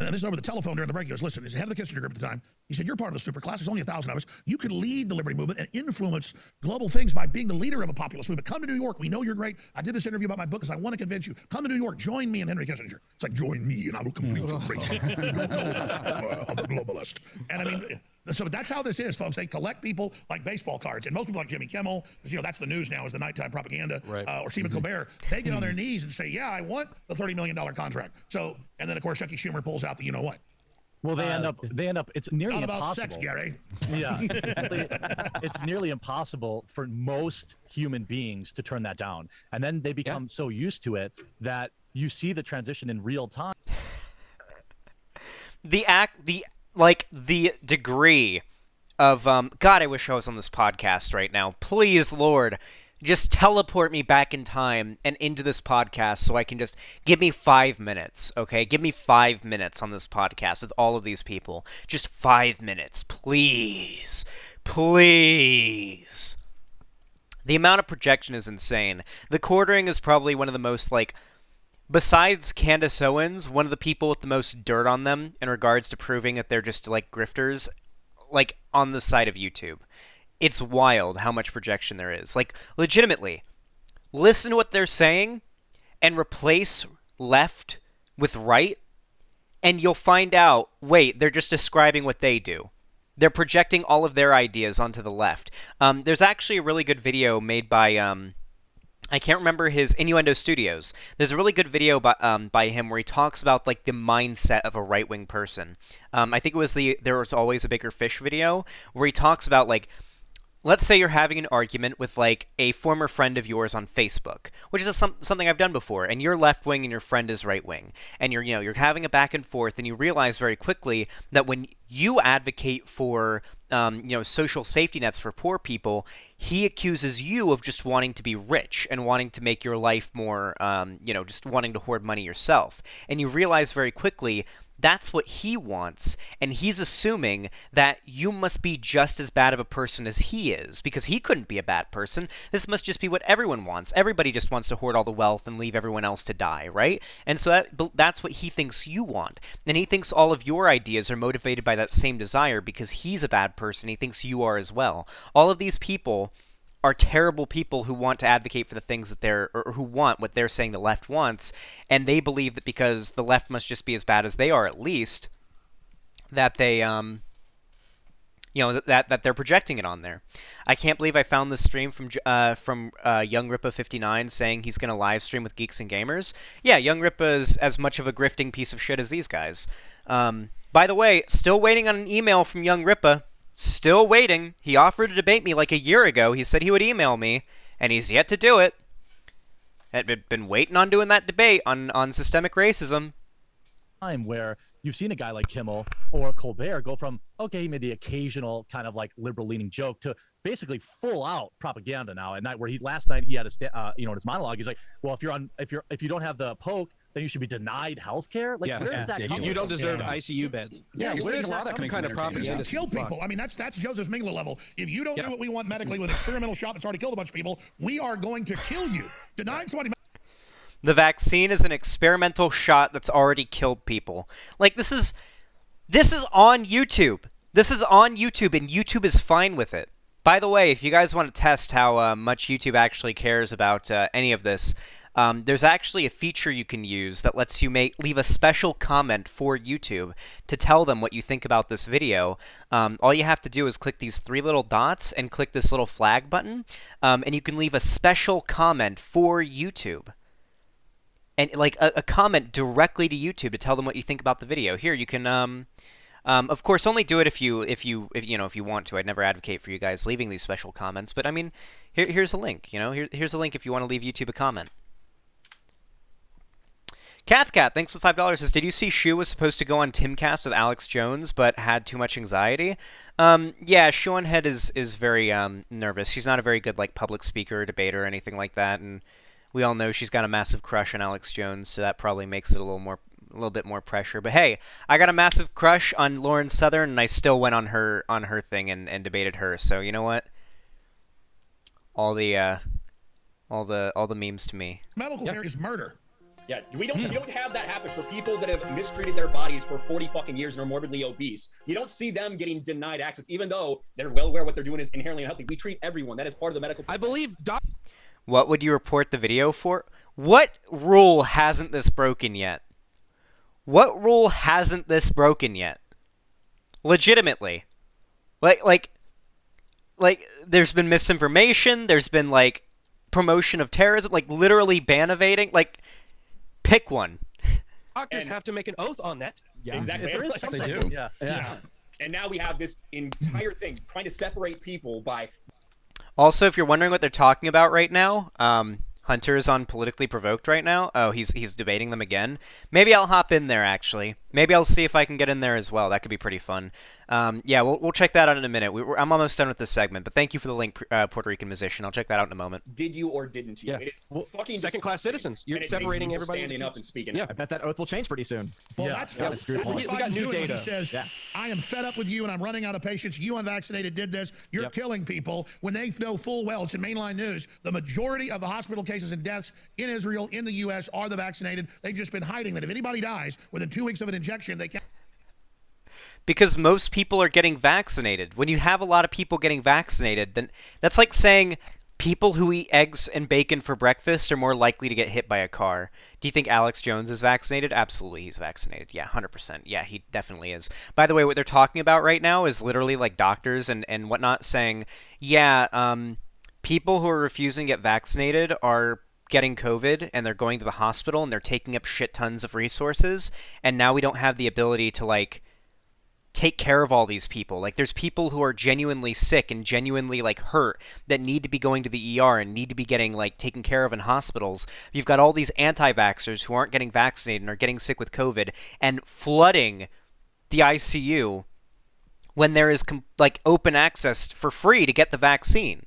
and this is over the telephone during the break. He goes, listen, he's head of the Kissinger group at the time. He said, you're part of the super class. There's only 1,000 of us. You could lead the liberty movement and influence global things by being the leader of a populist movement. Come to New York. We know you're great. I did this interview about my book because I want to convince you. Come to New York. Join me and Henry Kissinger. It's like, join me and I will complete your crazy. You don't know I'm the globalist. And I mean, so that's how this is, folks. They collect people like baseball cards. And most people like Jimmy Kimmel, because, that's the news now, is the nighttime propaganda, right. Or Stephen Colbert. They get on their knees and say, yeah, I want the $30 million contract. So, and then, of course, Chucky Schumer pulls out the you-know-what. Well, they end up. It's nearly not about impossible. sex, Gary. Yeah, it's nearly impossible for most human beings to turn that down, and then they become so used to it that you see the transition in real time. The degree of God, I wish I was on this podcast right now. Please, Lord, just teleport me back in time and into this podcast so I can just give me 5 minutes, okay? Give me 5 minutes on this podcast with all of these people. Just 5 minutes, please. Please. The amount of projection is insane. TheQuartering is probably one of the most, like, besides Candace Owens, one of the people with the most dirt on them in regards to proving that they're just, like, grifters, like, on the side of YouTube. It's wild how much projection there is. Like, legitimately, listen to what they're saying and replace left with right, and you'll find out, wait, they're just describing what they do. They're projecting all of their ideas onto the left. There's actually a really good video made by I can't remember his Innuendo Studios. There's a really good video by him where he talks about like the mindset of a right-wing person. I think it was There Was Always a Bigger Fish video where he talks about like, let's say you're having an argument with like a former friend of yours on Facebook, which is something I've done before, and you're left wing and your friend is right wing, and you're having a back and forth, and you realize very quickly that when you advocate for social safety nets for poor people, he accuses you of just wanting to be rich and wanting to make your life more, just wanting to hoard money yourself, and you realize very quickly that's what he wants, and he's assuming that you must be just as bad of a person as he is, because he couldn't be a bad person. This must just be what everyone wants. Everybody just wants to hoard all the wealth and leave everyone else to die, right? And so that's what he thinks you want. And he thinks all of your ideas are motivated by that same desire because he's a bad person. He thinks you are as well. All of these people are terrible people who want to advocate for the things that or who want what they're saying the left wants, and they believe that because the left must just be as bad as they are, at least, that they, that they're projecting it on there. I can't believe I found this stream from Young Rippa 59 saying he's gonna live stream with Geeks and Gamers. Yeah, Young Rippa is as much of a grifting piece of shit as these guys. By the way, still waiting on an email from Young Rippa. Still waiting. He offered to debate me like a year ago. He said he would email me, and he's yet to do it. Had been waiting on doing that debate on systemic racism. Time where you've seen a guy like Kimmel or Colbert go from, okay, he made the occasional kind of like liberal-leaning joke to basically full-out propaganda now. At night, where last night he had in his monologue, he's like, well, if you don't have the poke, then you should be denied health care. Like, where is that coming? You don't deserve ICU beds. Yeah, you're where seeing is a lot that of that coming coming from? from entertainment. Kill people. I mean, that's Joseph Mingler level. If you don't do what we want medically with an experimental shot that's already killed a bunch of people, we are going to kill you. Denying somebody. The vaccine is an experimental shot that's already killed people. Like, this is on YouTube. This is on YouTube, and YouTube is fine with it. By the way, if you guys want to test how much YouTube actually cares about any of this, there's actually a feature you can use that lets you leave a special comment for YouTube to tell them what you think about this video. All you have to do is click these 3 little dots and click this little flag button, and you can leave a special comment for YouTube. And like a comment directly to YouTube to tell them what you think about the video. Here, you can, of course, only do it if you want to. I'd never advocate for you guys leaving these special comments, but I mean, here's a link. Here's a link if you want to leave YouTube a comment. Cathcat, thanks for $5. Says, did you see Shu was supposed to go on Timcast with Alex Jones, but had too much anxiety? Yeah, Shu on Head is very nervous. She's not a very good like public speaker, or debater, or anything like that, and we all know she's got a massive crush on Alex Jones, so that probably makes it a little bit more pressure. But hey, I got a massive crush on Lauren Southern, and I still went on her thing and debated her. So you know what? All the memes to me. Medical care is murder. Yeah, we don't have that happen for people that have mistreated their bodies for 40 fucking years and are morbidly obese. You don't see them getting denied access, even though they're well aware what they're doing is inherently unhealthy. We treat everyone. That is part of the medical. I believe What would you report the video for? What rule hasn't this broken yet? What rule hasn't this broken yet? Legitimately. Like there's been misinformation, there's been like promotion of terrorism, like literally ban evading, like pick one. Doctors have to make an oath on that. Yeah, exactly. There is something. They do. Yeah. And now we have this entire thing trying to separate people by. Also, if you're wondering what they're talking about right now, Hunter is on Politically Provoked right now. Oh, he's debating them again. Maybe I'll hop in there, actually. Maybe I'll see if I can get in there as well. That could be pretty fun. Yeah, we'll check that out in a minute. I'm almost done with this segment, but thank you for the link, Puerto Rican musician. I'll check that out in a moment. Did you or didn't you? Yeah. It is Well, fucking second-class citizens. You're separating everybody. Standing up and speaking. Yeah. I bet that oath will change pretty soon. Well, Yeah, that's that's a good what point. We got Biden's new doing when data. He says, Yeah. I am fed up with you and I'm running out of patience. You unvaccinated did this. You're Yep. killing people when they know full well, it's in mainline news, the majority of the hospital cases and deaths in Israel, in the U.S., are the vaccinated. They've just been hiding that. If anybody dies within 2 weeks of an injection, they can't. Because most people are getting vaccinated. When you have a lot of people getting vaccinated, then that's like saying people who eat eggs and bacon for breakfast are more likely to get hit by a car. Do you think Alex Jones is vaccinated? Absolutely, he's vaccinated. Yeah, 100%. Yeah, he definitely is. By the way, what they're talking about right now is literally like doctors and whatnot saying, yeah, people who are refusing to get vaccinated are getting COVID and they're going to the hospital and they're taking up shit tons of resources, and now we don't have the ability to like take care of all these people. Like there's people who are genuinely sick and genuinely like hurt that need to be going to the ER and need to be getting like taken care of in hospitals. You've got all these anti-vaxxers who aren't getting vaccinated and are getting sick with COVID and flooding the ICU when there is like open access for free to get the vaccine.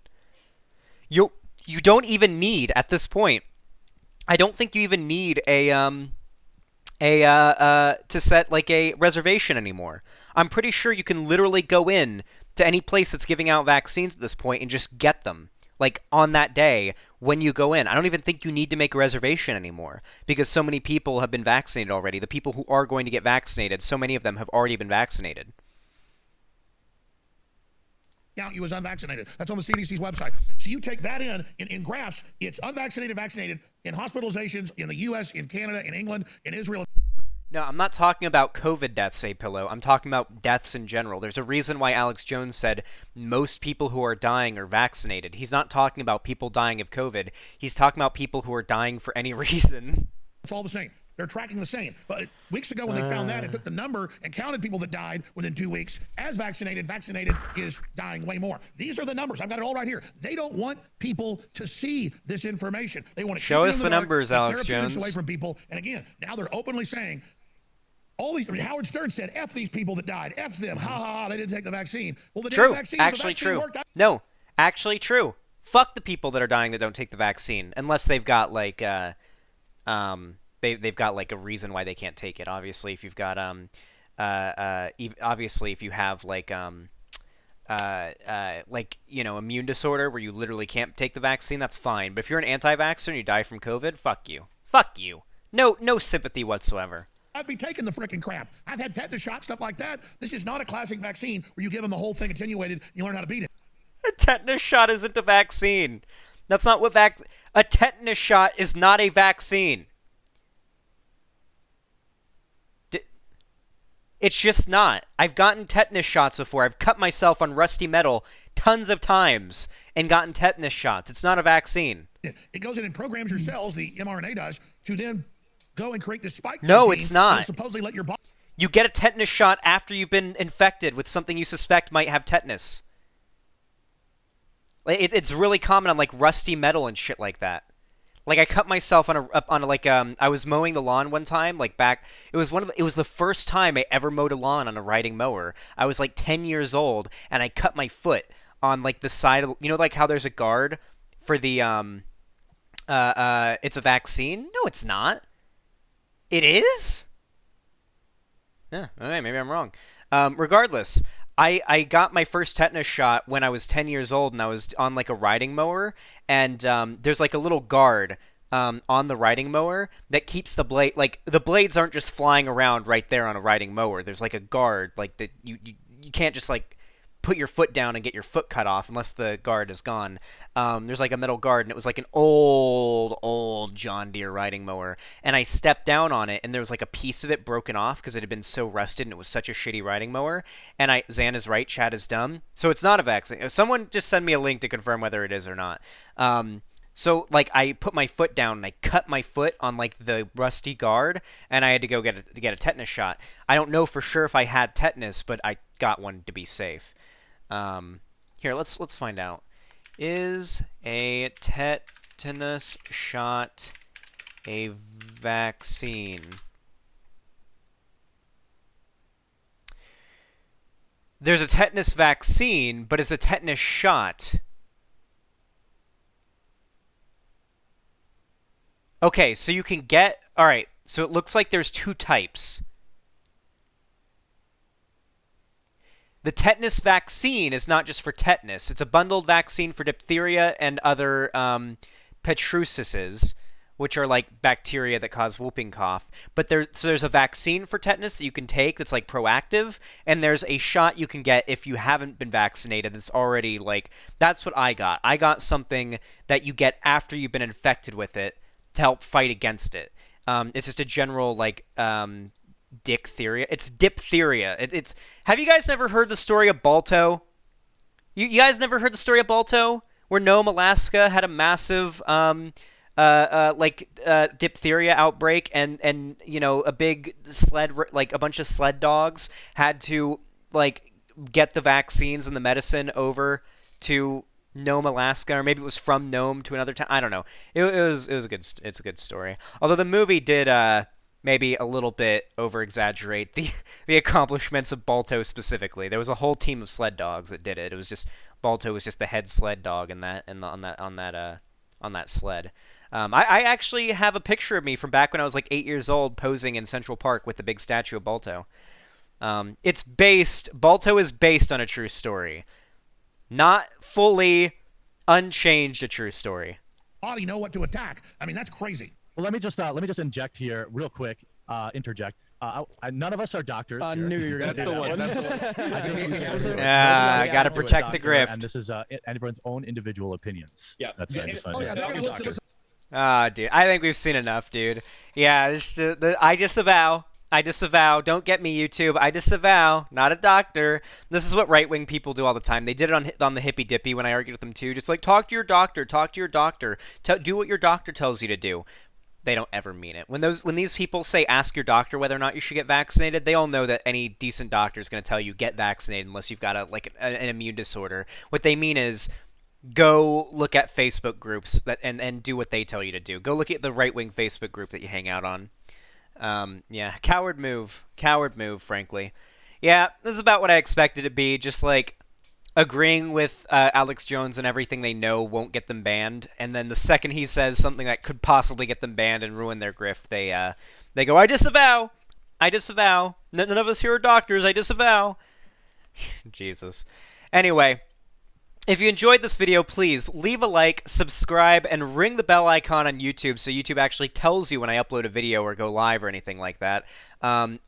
You don't even need at this point. I don't think you even need to set like a reservation anymore. I'm pretty sure you can literally go in to any place that's giving out vaccines at this point and just get them like on that day when you go in. I don't even think you need to make a reservation anymore because so many people have been vaccinated already. The people who are going to get vaccinated, so many of them have already been vaccinated. Count you as unvaccinated. That's on the CDC's website. So you take that in graphs, it's unvaccinated, vaccinated, in hospitalizations in the US, in Canada, in England, in Israel. No, I'm not talking about COVID deaths, A-Pillow. I'm talking about deaths in general. There's a reason why Alex Jones said most people who are dying are vaccinated. He's not talking about people dying of COVID. He's talking about people who are dying for any reason. It's all the same. They're tracking the same. But weeks ago when they found that, it took the number and counted people that died within 2 weeks as vaccinated. Vaccinated is dying way more. These are the numbers. I've got it all right here. They don't want people to see this information. They want to show us the numbers, Alex Jones. Away from people. And again, now they're openly saying all these. I mean, Howard Stern said, "F these people that died. F them. Ha ha ha. They didn't take the vaccine." Well, the true. Vaccine, actually, the vaccine true. Worked. No, actually, true. Fuck the people that are dying that don't take the vaccine, unless they've got like They've got like a reason why they can't take it. Obviously, if you've got obviously if you have like immune disorder where you literally can't take the vaccine, that's fine. But if you're an anti-vaxxer and you die from COVID, fuck you. Fuck you. No sympathy whatsoever. I'd be taking the frickin' crap. I've had tetanus shots, stuff like that. This is not a classic vaccine where you give them the whole thing attenuated and you learn how to beat it. A tetanus shot isn't a vaccine. That's not what a tetanus shot is not a vaccine. It's just not. I've gotten tetanus shots before. I've cut myself on rusty metal tons of times and gotten tetanus shots. It's not a vaccine. It goes in and programs your cells, the mRNA does, to then go and create this spike No, protein it's not. that'll supposedly let your body... You get a tetanus shot after you've been infected with something you suspect might have tetanus. It's really common on like rusty metal and shit like that. Like I cut myself on I was mowing the lawn one time, like back. It was the first time I ever mowed a lawn on a riding mower. I was like 10 years old, and I cut my foot on like the side of, you know, like how there's a guard for the it's a vaccine. No, it's not. It is. Yeah. Okay, maybe I'm wrong. Regardless. I got my first tetanus shot when I was 10 years old, and I was on like a riding mower, and there's like a little guard on the riding mower that keeps the blade, like the blades aren't just flying around right there on a riding mower. There's like a guard, like that you can't just like put your foot down and get your foot cut off unless the guard is gone. There's like a metal guard, and it was like an old John Deere riding mower, and I stepped down on it, and there was like a piece of it broken off because it had been so rusted and it was such a shitty riding mower. And Zan is right, Chad is dumb, so it's not a vaccine. Someone just send me a link to confirm whether it is or not. So like I put my foot down and I cut my foot on like the rusty guard, and I had to go get a tetanus shot. I don't know for sure if I had tetanus, but I got one to be safe. Here, let's find out. Is a tetanus shot a vaccine? There's a tetanus vaccine, but it's a tetanus shot. Okay, so you can get... Alright, so it looks like there's two types. The tetanus vaccine is not just for tetanus. It's a bundled vaccine for diphtheria and other pertussis, which are like bacteria that cause whooping cough. But there's a vaccine for tetanus that you can take that's like proactive, and there's a shot you can get if you haven't been vaccinated that's already like... That's what I got. I got something that you get after you've been infected with it to help fight against it. It's just a general like... diphtheria. It's diphtheria. Have you guys never heard the story of Balto? You guys never heard the story of Balto? where Nome, Alaska had a massive diphtheria outbreak, and you know, a big a bunch of sled dogs had to like get the vaccines and the medicine over to Nome, Alaska, or maybe it was from Nome to another town. I don't know. It's a good story. Although the movie did maybe a little bit over exaggerate the accomplishments of Balto specifically. There was a whole team of sled dogs that did it. It was just Balto was just the head sled dog on that sled. I actually have a picture of me from back when I was like 8 years old posing in Central Park with the big statue of Balto. Balto is based on a true story. Not fully unchanged a true story. Body know what to attack. I mean, that's crazy. Well, let me just inject here real quick. Interject. None of us are doctors. I knew you were going to do that one. That's the one. I gotta protect the grift. And this is everyone's own individual opinions. Yeah. That's Yeah, it. Ah, dude. I think we've seen enough, dude. Yeah, I disavow. I disavow. Don't get me, YouTube. I disavow. Not a doctor. This is what right-wing people do all the time. They did it on the Hippy Dippy when I argued with them, too. Just like, talk to your doctor. Talk to your doctor. Do what your doctor tells you to do. They don't ever mean it. When these people say ask your doctor whether or not you should get vaccinated, they all know that any decent doctor is going to tell you get vaccinated unless you've got an immune disorder. What they mean is go look at Facebook groups and do what they tell you to do. Go look at the right-wing Facebook group that you hang out on. Yeah, coward move, frankly. Yeah, this is about what I expected it to be, just like agreeing with Alex Jones and everything they know won't get them banned, and then the second he says something that could possibly get them banned and ruin their grift, they go, I disavow! None of us here are doctors, I disavow! Jesus. Anyway, if you enjoyed this video, please leave a like, subscribe, and ring the bell icon on YouTube so YouTube actually tells you when I upload a video or go live or anything like that.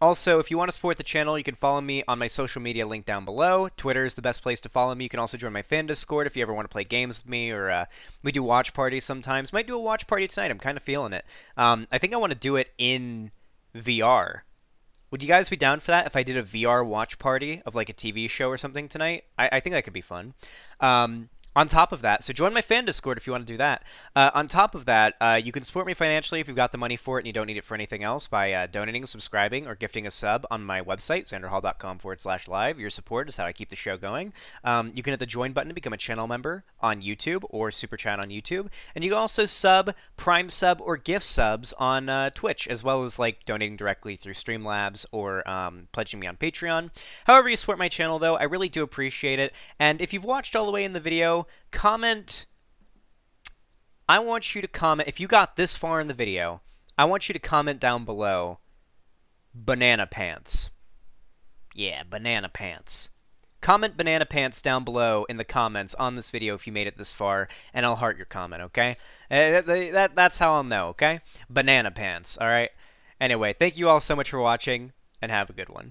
Also, if you want to support the channel, you can follow me on my social media link down below. Twitter is the best place to follow me. You can also join my fan Discord if you ever want to play games with me, or we do watch parties sometimes. Might do a watch party tonight. I'm kind of feeling it. I think I want to do it in VR. Would you guys be down for that if I did a VR watch party of like a TV show or something tonight? I think that could be fun. On top of that, so join my fan Discord if you want to do that. On top of that, you can support me financially if you've got the money for it and you don't need it for anything else by donating, subscribing, or gifting a sub on my website, xanderhall.com/live. Your support is how I keep the show going. You can hit the join button to become a channel member on YouTube or super chat on YouTube. And you can also sub, prime sub, or gift subs on Twitch, as well as like donating directly through Streamlabs or pledging me on Patreon. However you support my channel, though, I really do appreciate it. And if you've watched all the way in the video, comment. I want you to comment. If you got this far in the video, I want you to comment down below banana pants. Yeah, banana pants. Comment banana pants down below in the comments on this video if you made it this far, and I'll heart your comment, okay? That's how I'll know, okay? Banana pants, all right? Anyway, thank you all so much for watching, and have a good one.